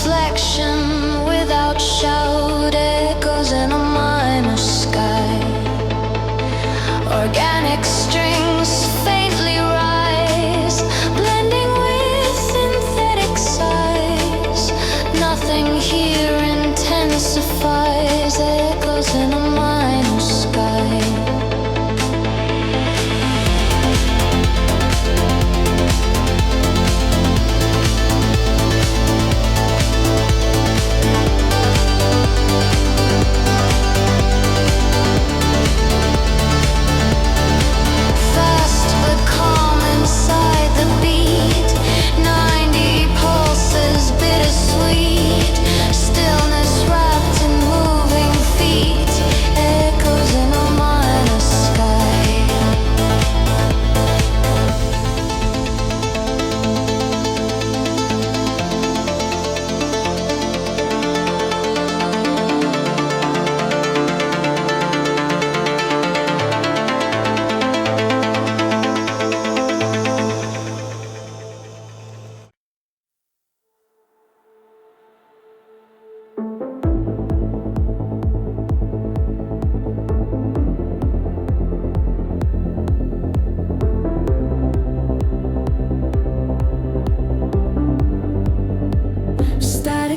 reflection without shout, echoes in a minor sky. Organic strings faintly rise, blending with synthetic sighs. Nothing here intensifies, echoes in a minor sky.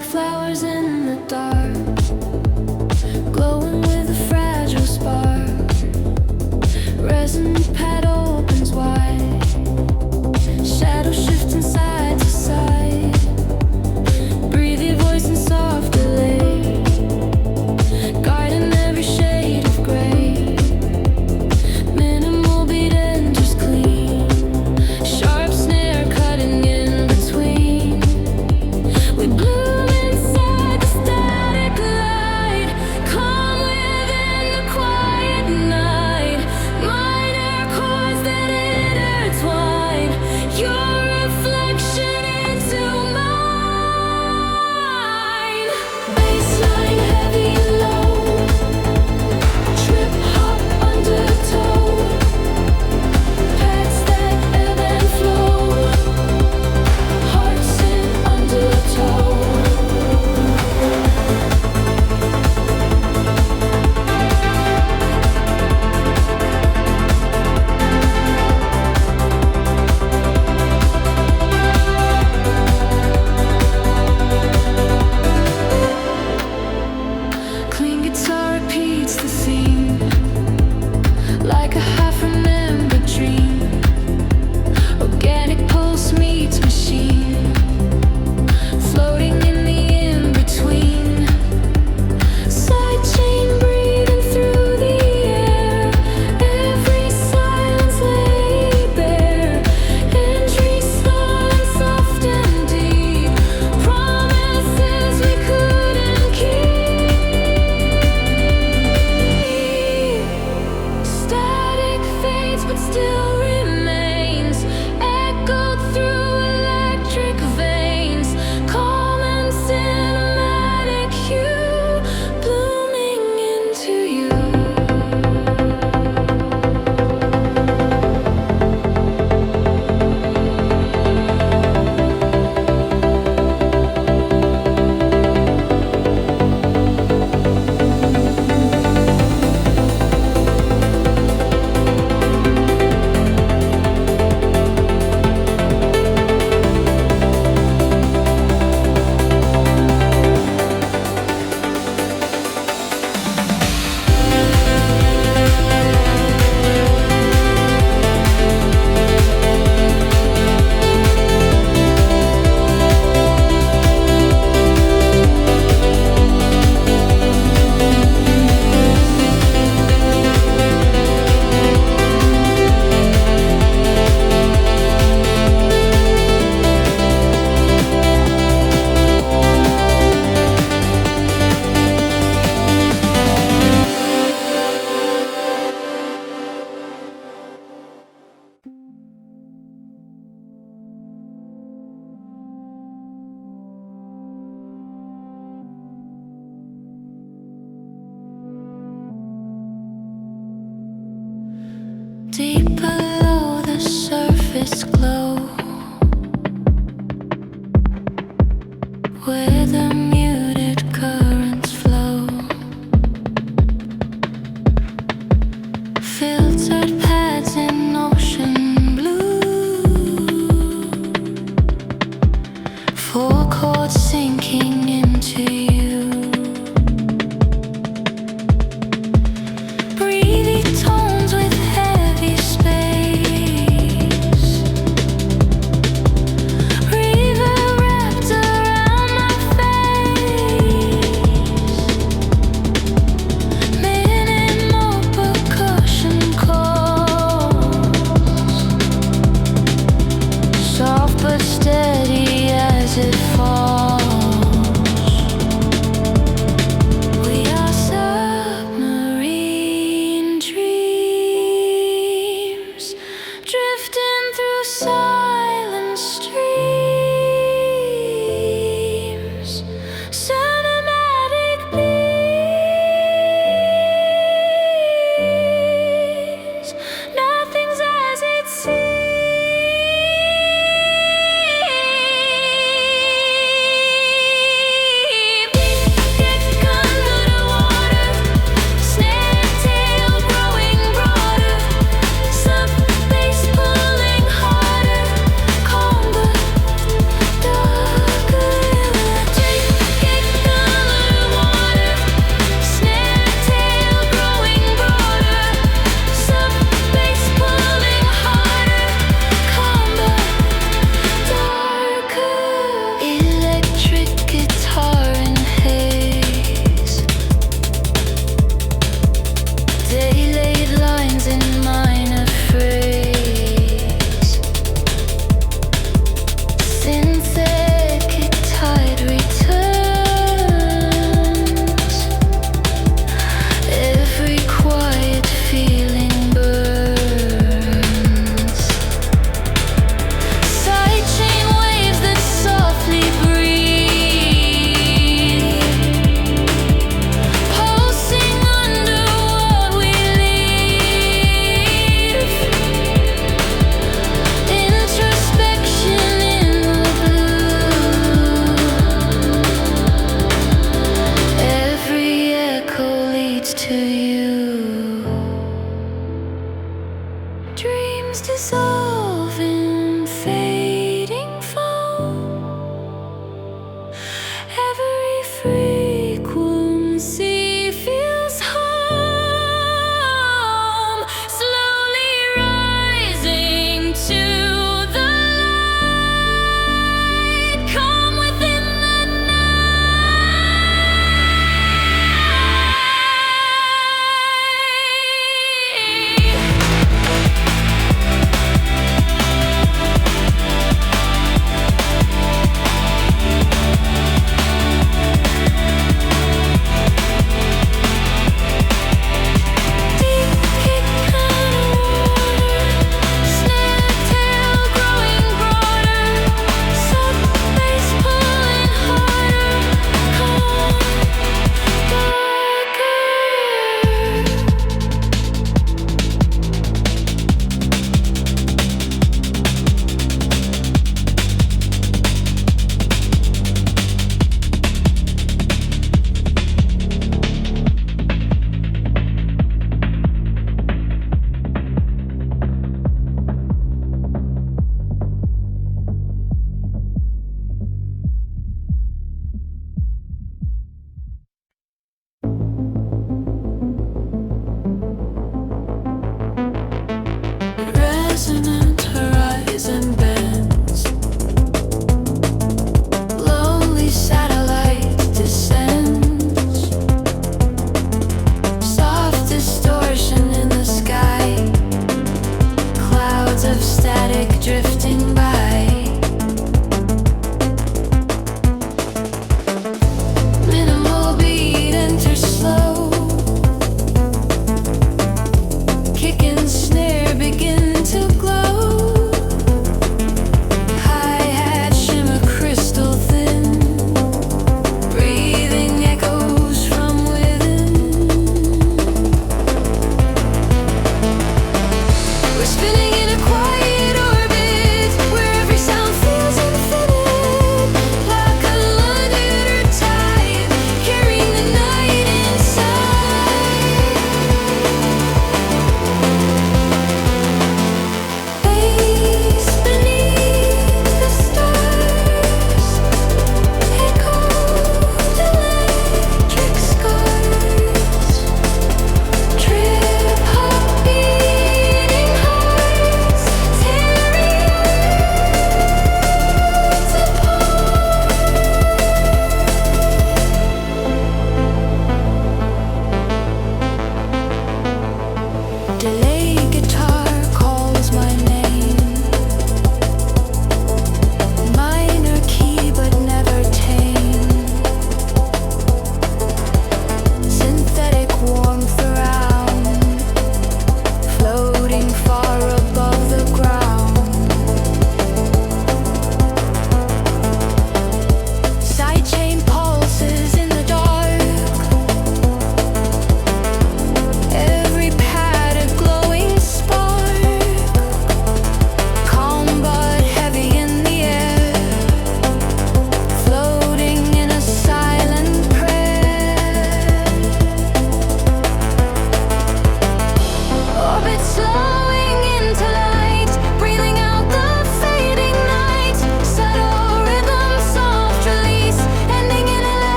Flowers in the dark, glowing with a fragile spark. Resin pad opens wide, shadows shifting side to side. Breathe your voice in soft delay.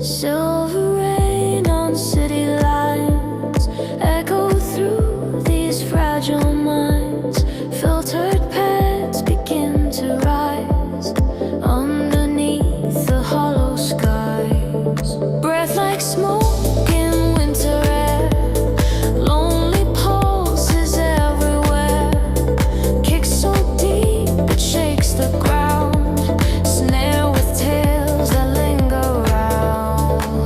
Silver rain on city lines echo through these fragile minds. Filtered paths begin to rise underneath the hollow skies. Breath like smoke in winter air, lonely pulses everywhere. Kick so deep it shakes the ground, snare with tales that linger round.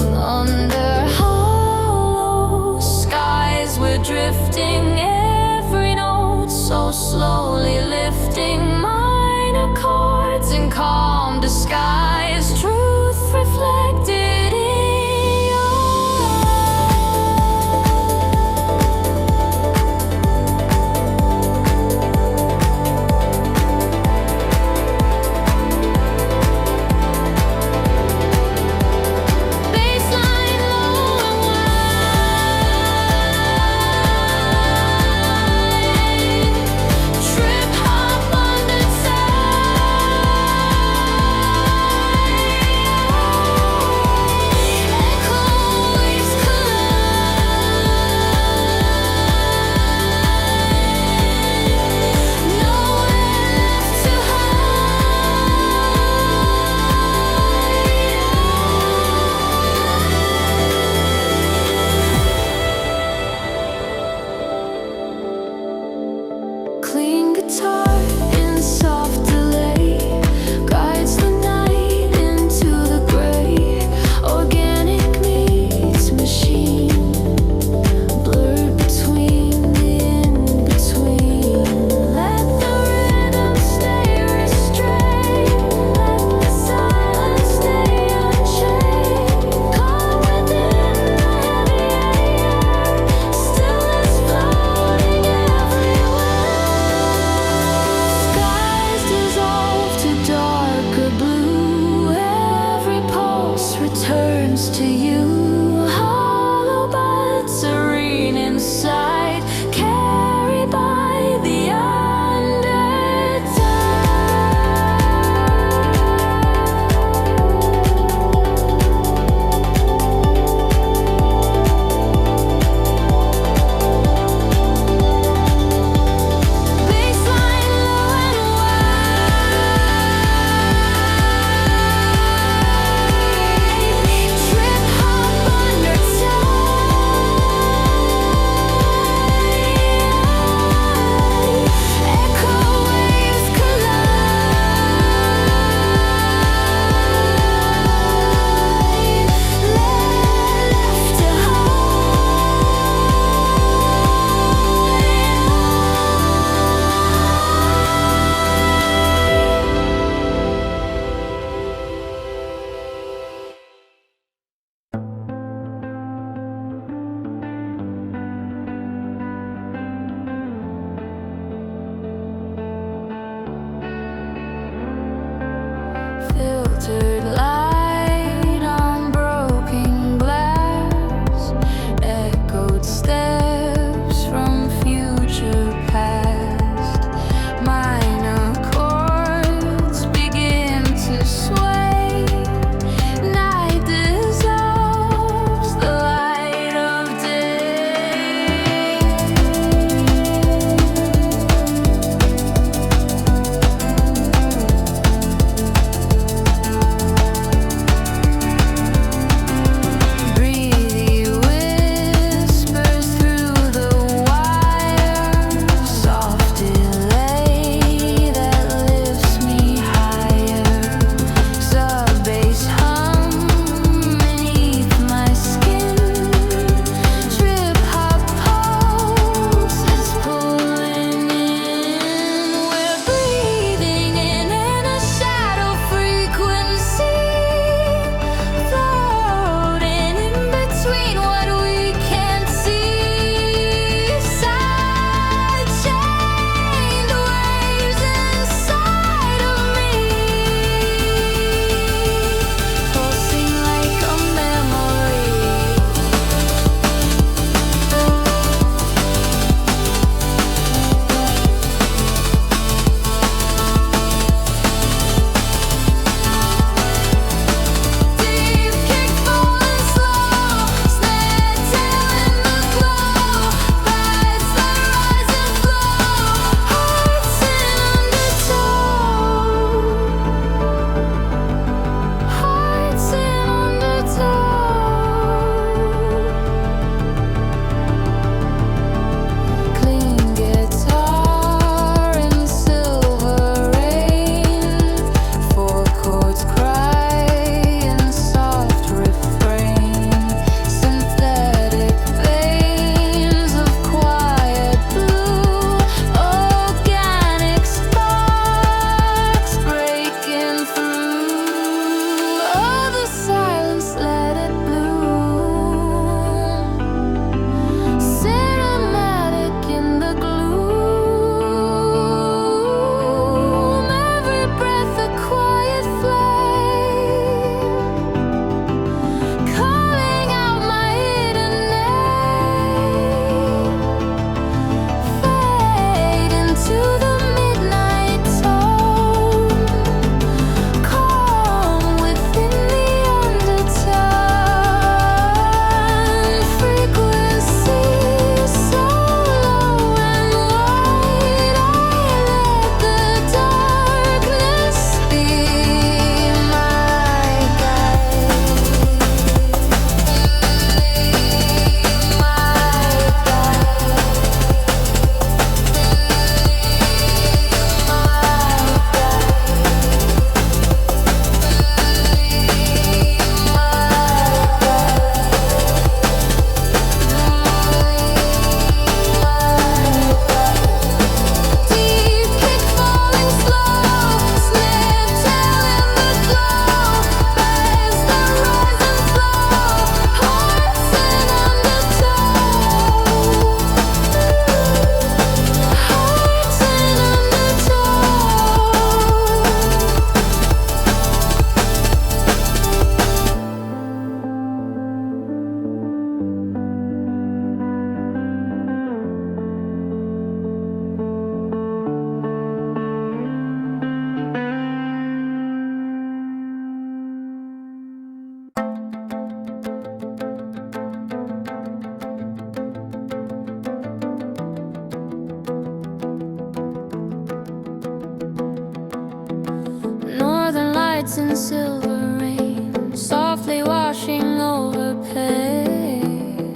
nights in silver rain, softly washing over pain.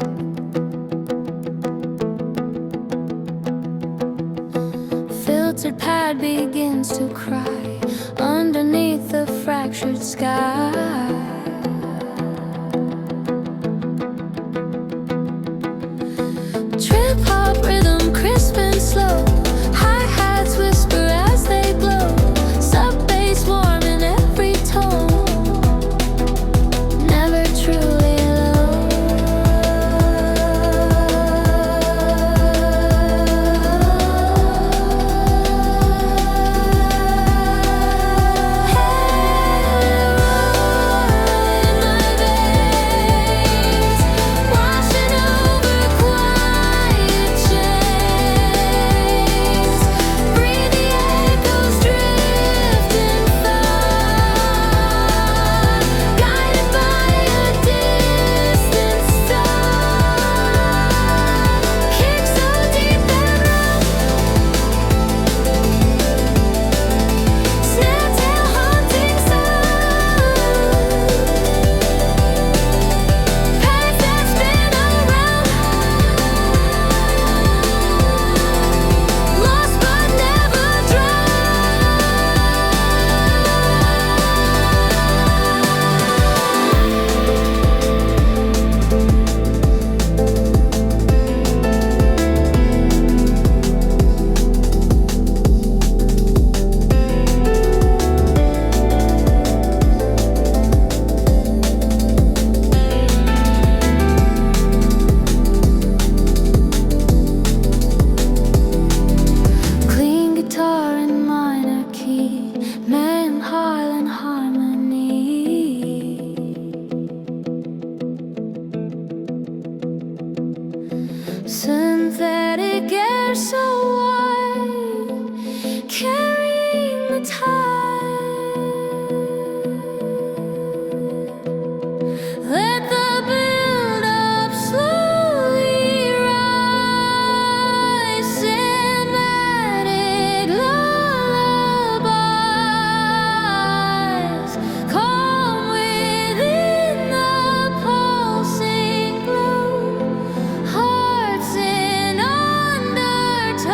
Filtered pad begins to cry underneath the fractured sky. Trip hop rhythm, crisp and slow. Hi-hats whisper as they blow. Sub bass warm in every tone. Never truly alone. Heroin in my veins, washing over quiet chains. Breathe the echoes, drifting far, guided by a distant star. Kick so deep and rough, snare tail haunting sound. Path that's been around, lost but never clean guitar in minor key, man in harmony. Synthetic air so wide, carrying the tide. Let the build-up slowly rise, cinematic lullabies, calm within the pulsing glow, hearts in undertow.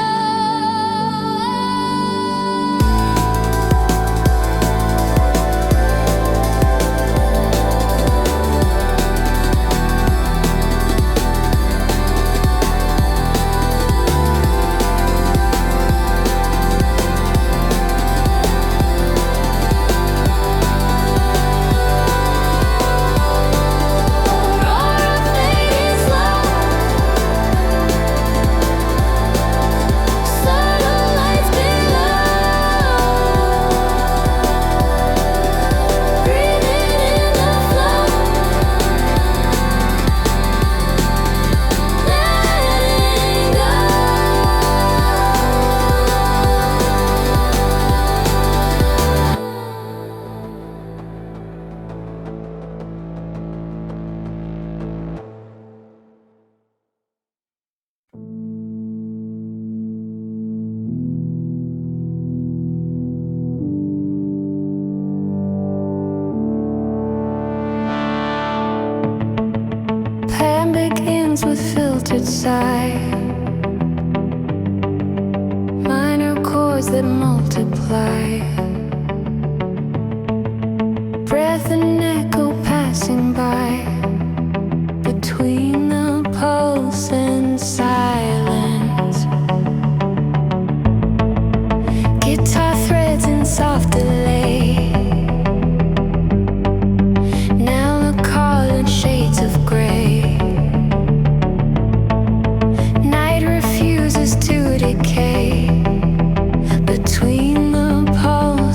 Roar of fading slow, subtle lights below, breathing in the flow, letting go. Plan begins with filtered sigh, minor chords that multiply, breath and echo passing by, between the pulse and silence. Guitar threads in soft delay, now the call shades of gray. Night refuses to decay, between the pulse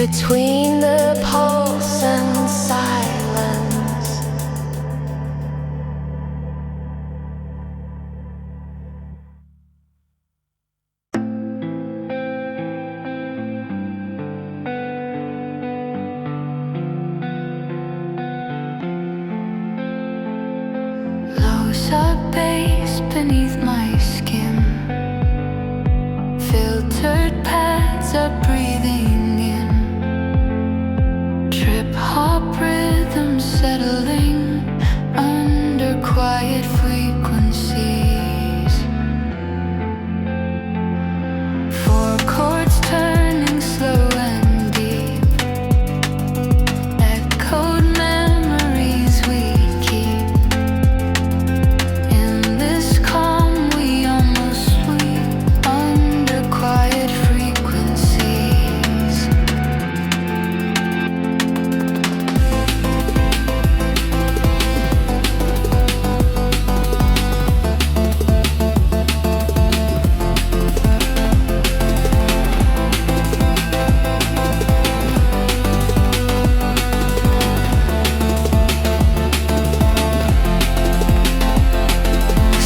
between the pulse and silence. Lows up bass beneath my skin, filtered pads are breathing in, trip-hop rhythm settling under quiet frequencies. Four chords turning slow and deep, echoed memories we keep. In this calm we almost sweep under quiet frequencies.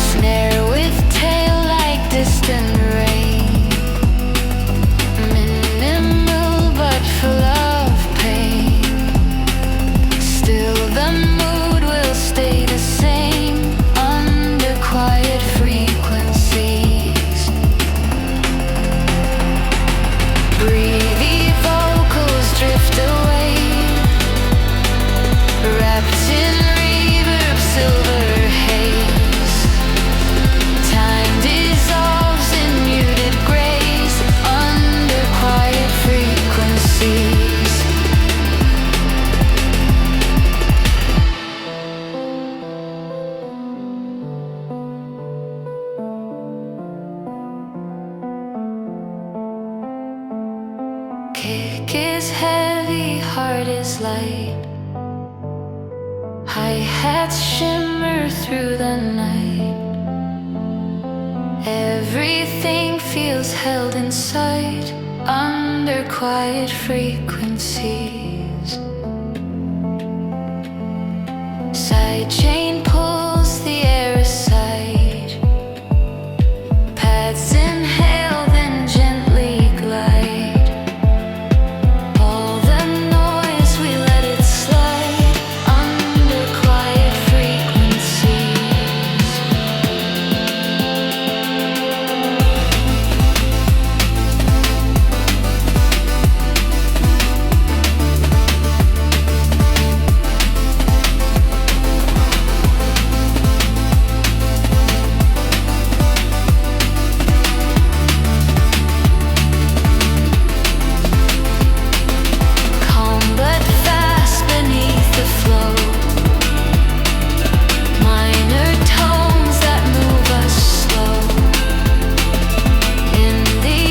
Snare with tail like distant rain, minimal but full of pain. Still the mood will stay the same under quiet frequencies. Breathy vocals drift away, wrapped in reverb silver haze. Time dissolves in muted grace under quiet frequencies. Kick is heavy, heart is light. Hi-hats shimmer through the night. Everything feels held in sight under quiet frequencies. Sidechain pulls the air aside. Pads inhale, then gently glide. All the noise, we let it slide under quiet frequencies. Calm but fast beneath the flow. Minor tones that move us slow. In the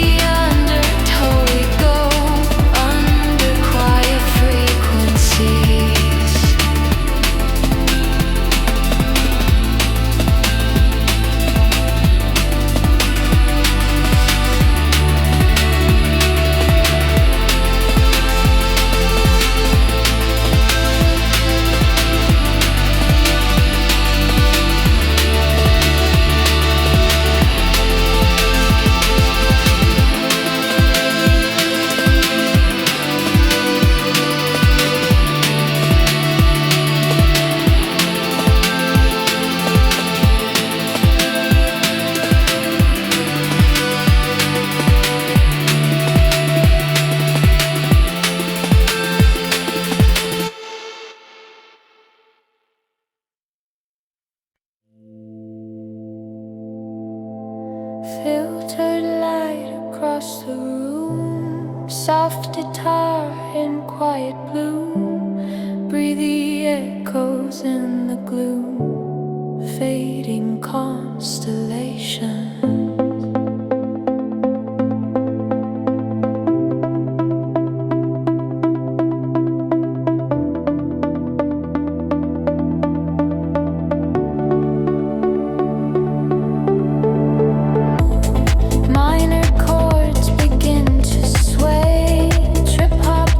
undertow we go under quiet frequencies. Filtered light across the room, soft guitar in quiet bloom, breathy echoes in the gloom, fading constellations. Minor chords begin to sway, trip hop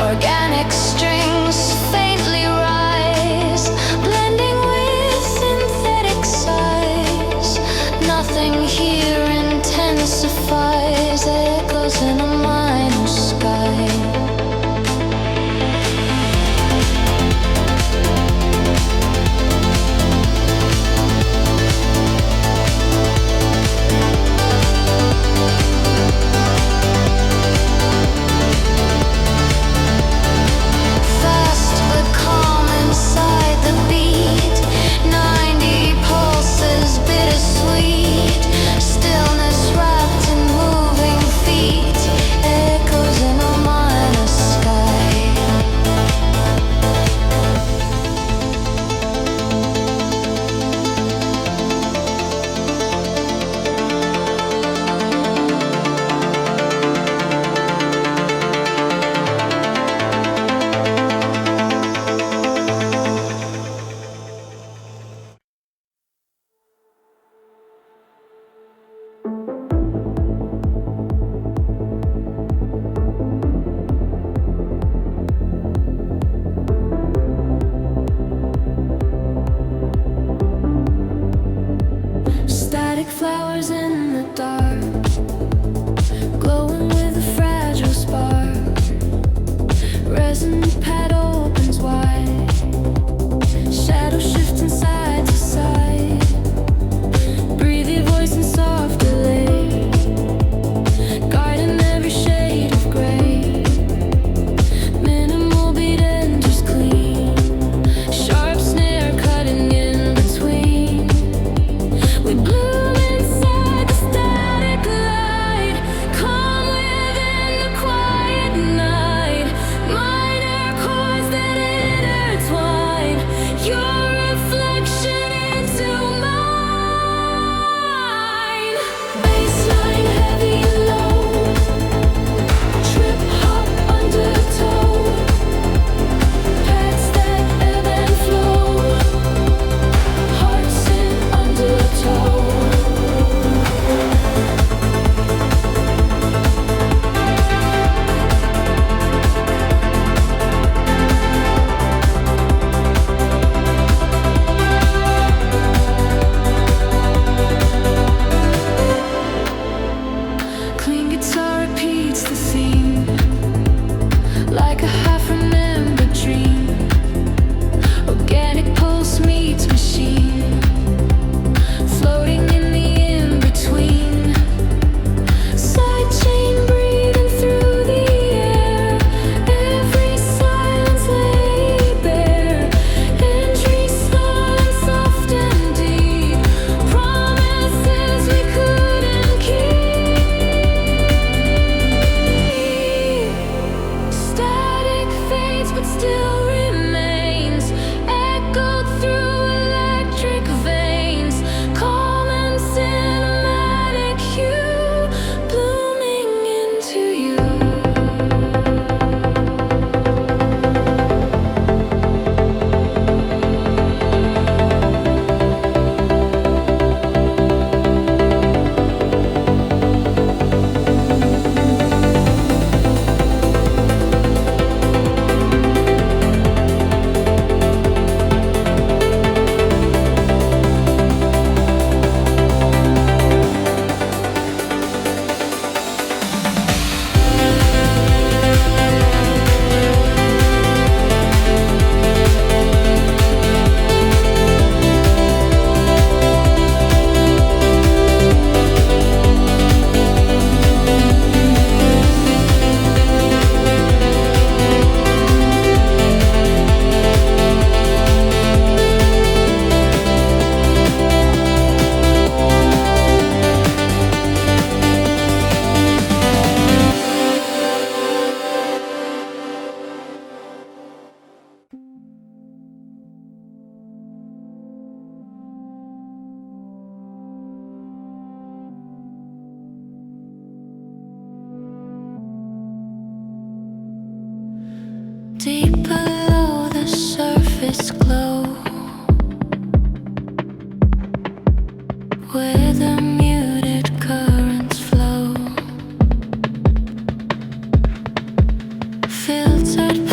Organic strings faintly rise, blending with synthetic sighs. Nothing here intensifies, echoes in a minor sky. Static flowers in the dark, glowing with a fragile spark. Resin pad opens wide, shadow shifting side to side. Breathe your voice in soft delay, guiding every shade of gray. Minimal beat and just clean, sharp snare cutting in between. We bloom inside the static light, calm within the quiet night. Minor chords that intertwine, your reflection into mine. Baseline heavy and low, trip hop undertow, paths that ebb and flow, hearts in undertow. Clean guitar repeats the theme, like a half-remembered dream. Organic pulse meets machine, floating in the in-between. Side chain breathing through the air, every silence laid bare. Entry stolen soft and deep, promises we couldn't keep. Static fades but still remains, echoed through electric veins. Calm and cinematic hue, blooming into you. Deep below the surface glow, where the muted currents flow, filtered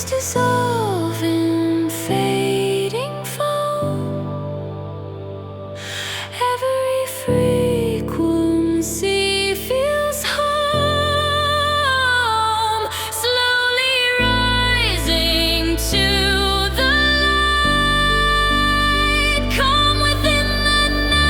Stars dissolve in fading foam. Every frequency feels home. Slowly rising to the light. Calm within the night.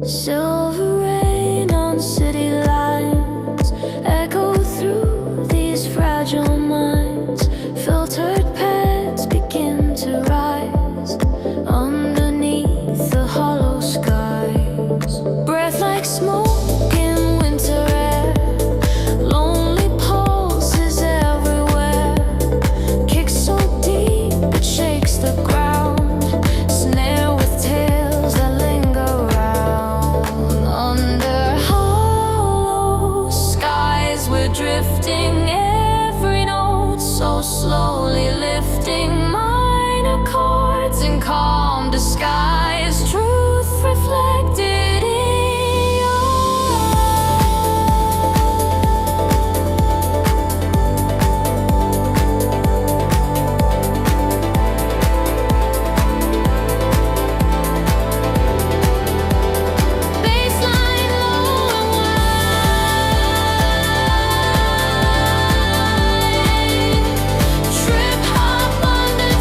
Silver rain on city lines echo through these fragile minds. Filtered paths begin to rise underneath the hollow skies. Breath like smoke in winter air, lonely pulses everywhere. Kicks so deep it shakes the ground, snare with tails that linger round. Under hollow skies we're drifting, every note so slowly lifting. Minor chords in calm disguise, truth reflected in your baseline low and wide. Trip hop under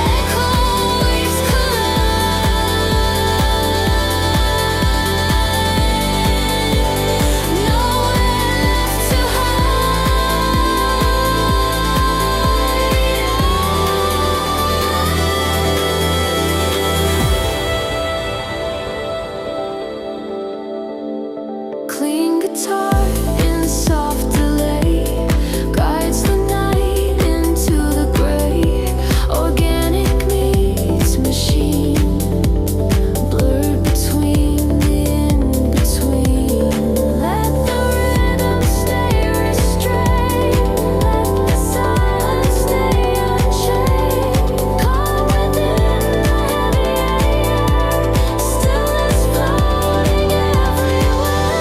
echo waves collide. Nowhere left to hide. Clean guitar in soft delay guides the night into the gray. Organic meets machine, blurred between the in-between. Let the rhythm stay restrained, let the silence stay unchained. Calm within the heavy air, stillness floating everywhere.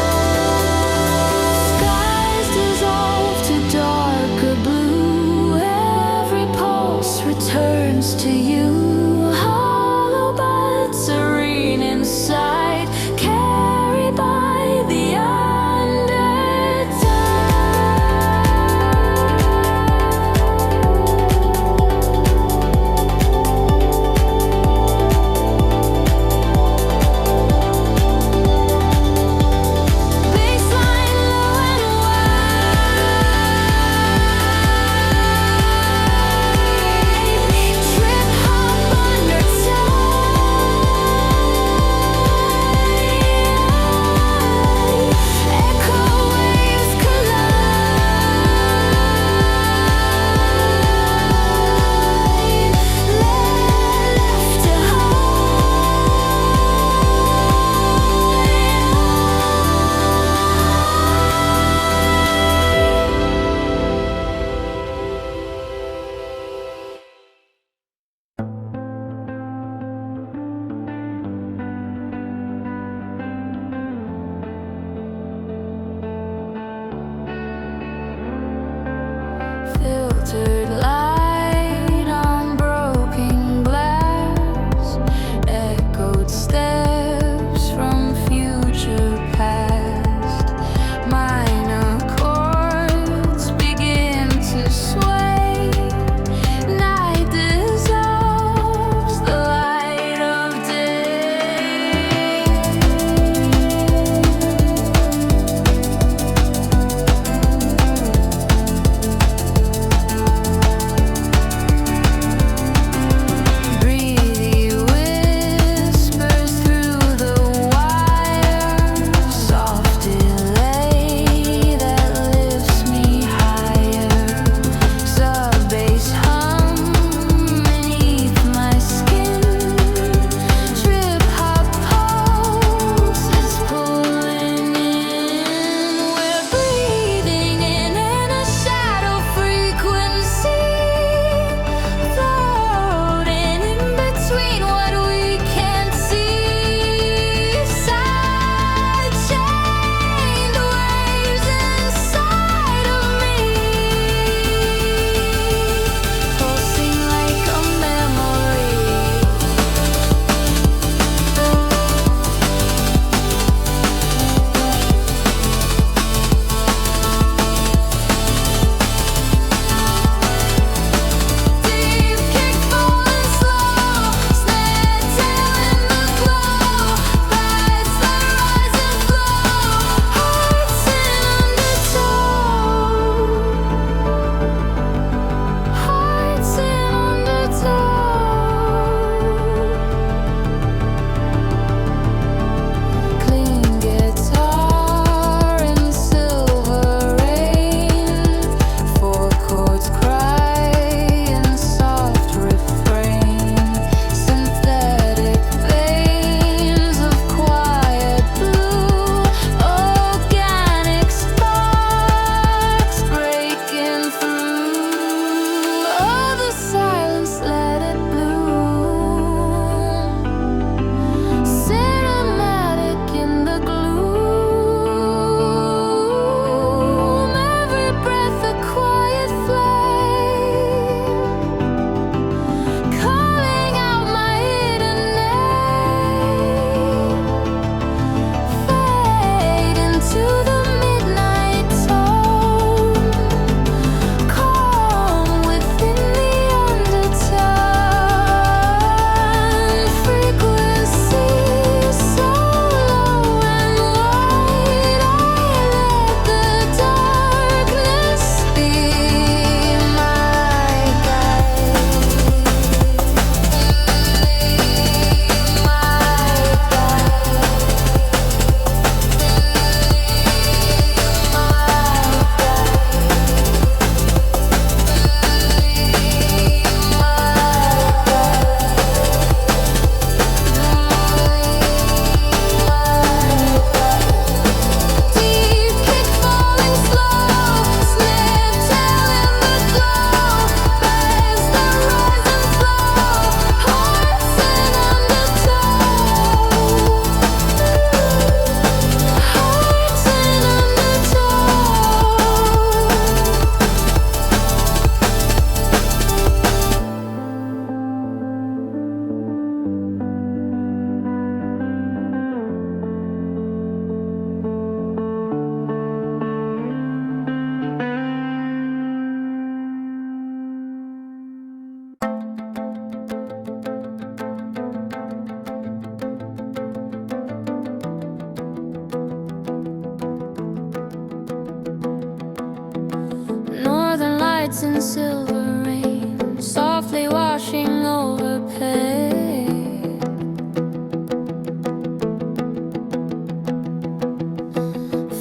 nights in silver rain, softly washing over pain.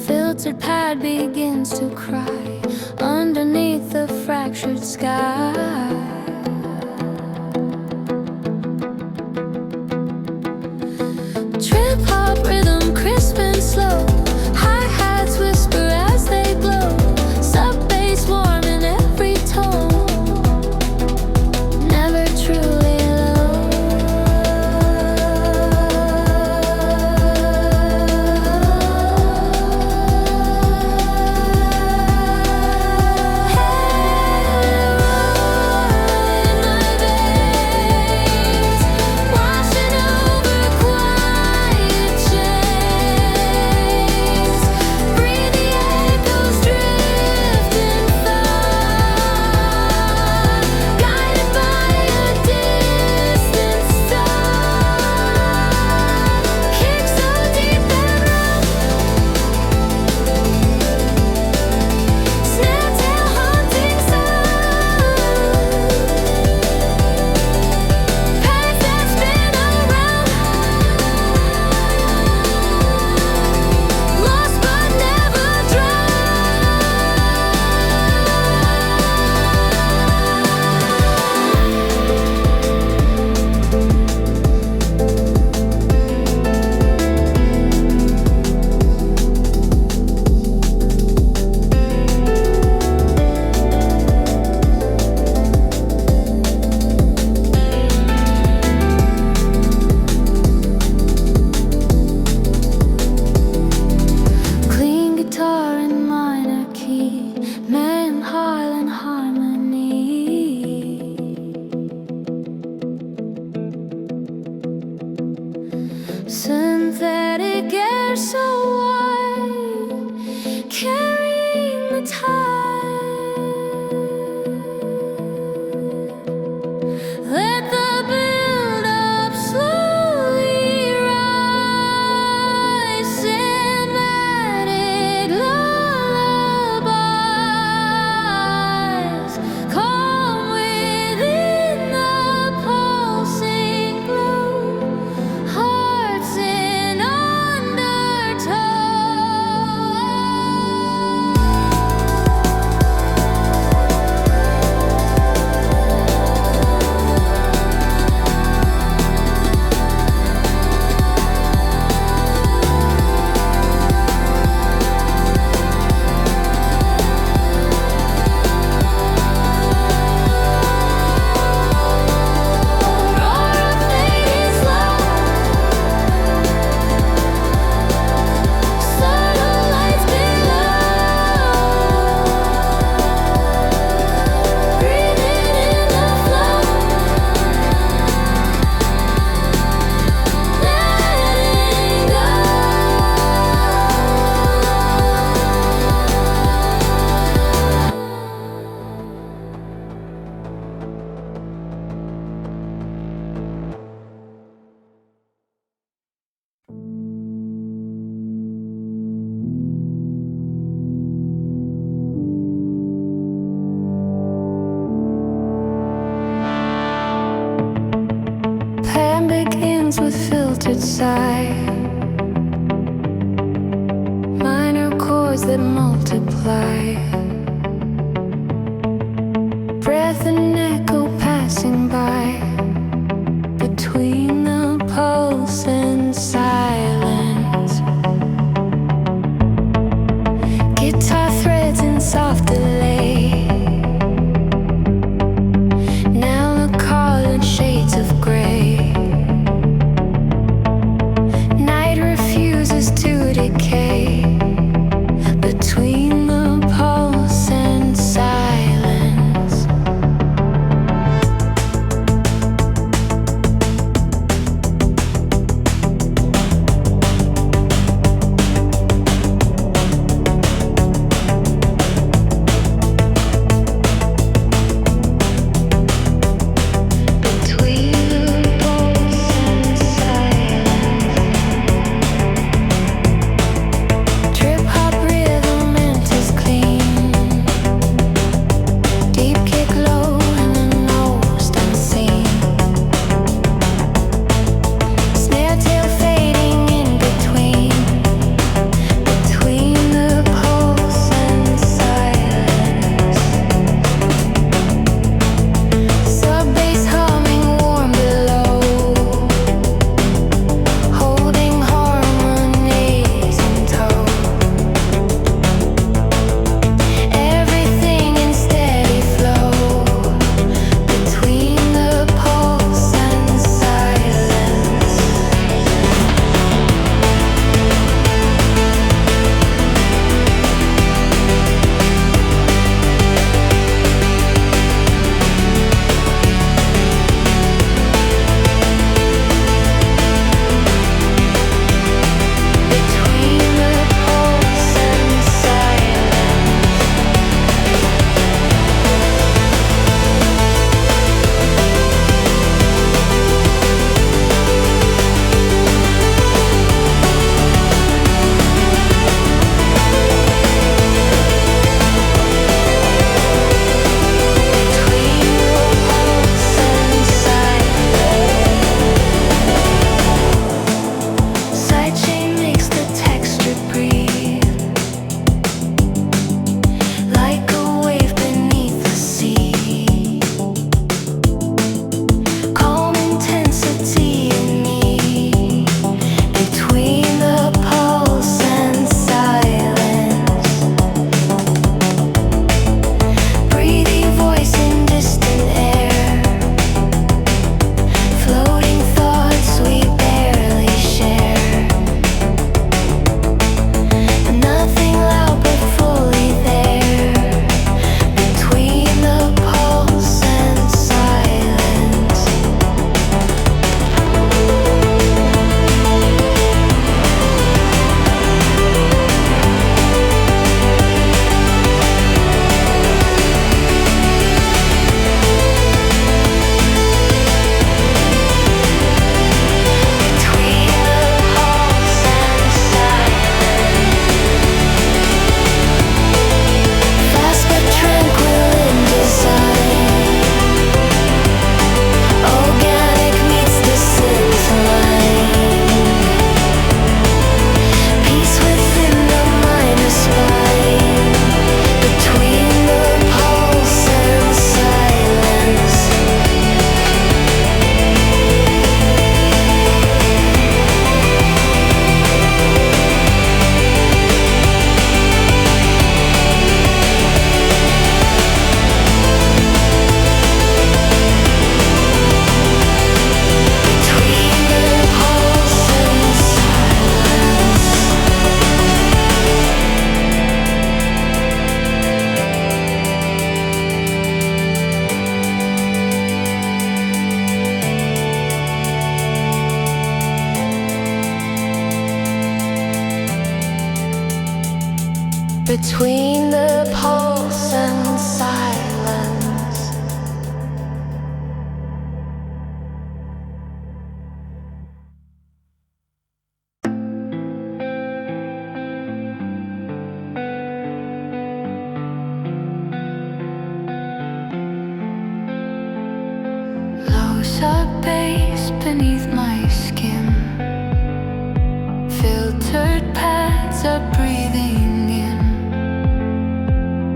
Filtered pad begins to cry underneath the fractured sky. Trip hop rhythm, crisp and slow. Hi-hats whisper as they blow. Sub bass warm in every tone. Never truly low. Heroin in my veins, washing over quiet chains. Breathe the echoes, drifting far, guided by a distant star. Kick so deep and rough, snail tail haunting sound. Paths that spin around, lost but never clean guitar in minor key, man in harmony. Synthetic air so wide, carrying the tide. Let the build-up slowly rise, cinematic lullabies, calm within the pulsing glow, hearts in undertow. Roar of fading slow, subtle lights below, breathing in the flow, letting go. Plan begins with filtered sigh, minor chords that multiply, breath and echo passing by, between the pulse and silence. Guitar threads in soft delay, now the call in shades of gray. Night refuses to decay, between the pulse and silence. between the pulse and silence. Low sub-bass beneath my skin, filtered pads are breathing in,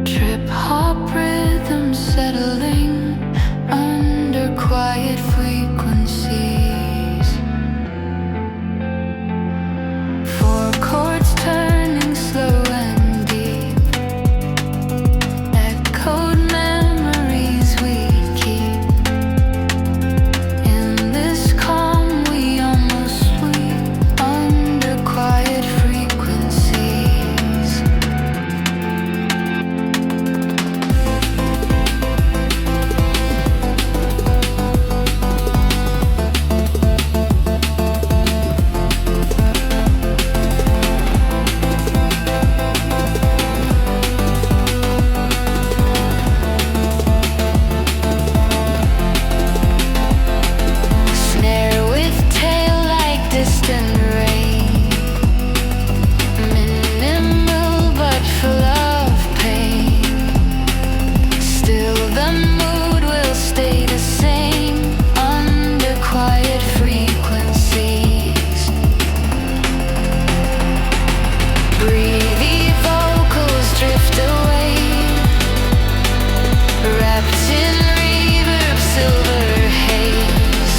trip-hop rhythm settling under quiet frequencies. Four chords turning slow and deep, echoed memories we keep. In this calm we almost sweep under quiet frequencies. Snare with tail like distant rain, minimal but full of pain. Still the mood will stay the same under quiet frequencies. Breathy vocals drift away, wrapped in reverb silver haze.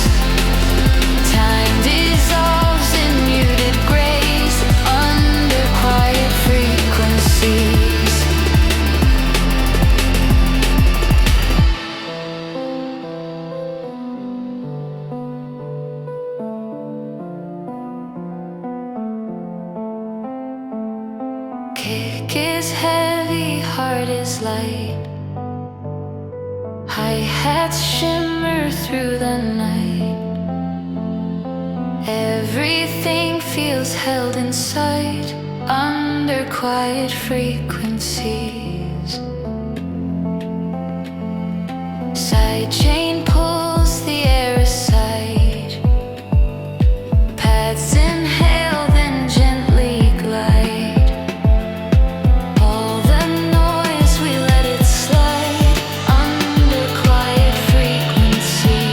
Time dissolves in muted grace under quiet frequencies. Kick is heavy, heart is light. Hi-hats shimmer through the night. Everything feels held inside under quiet frequencies. Sidechain pulls the air aside. Pads inhale, then gently glide. All the noise, we let it slide under quiet frequencies.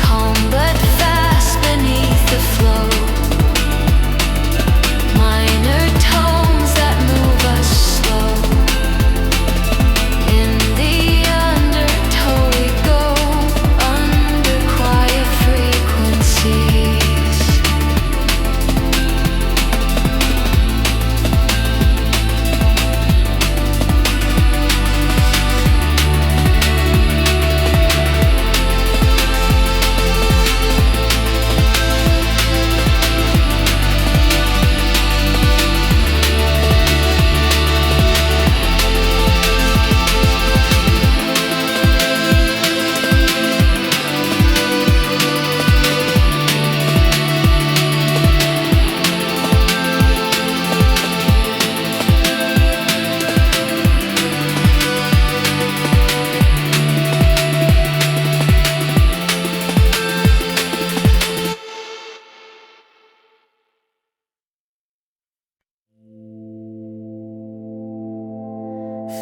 Calm but fast beneath the flow, minor tones that move us slow. In the undertow we go under quiet frequencies.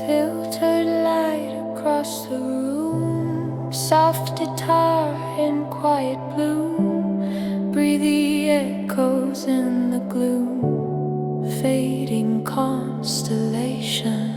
Filtered light across the room, soft guitar in quiet bloom, breathy echoes in the gloom, fading constellation.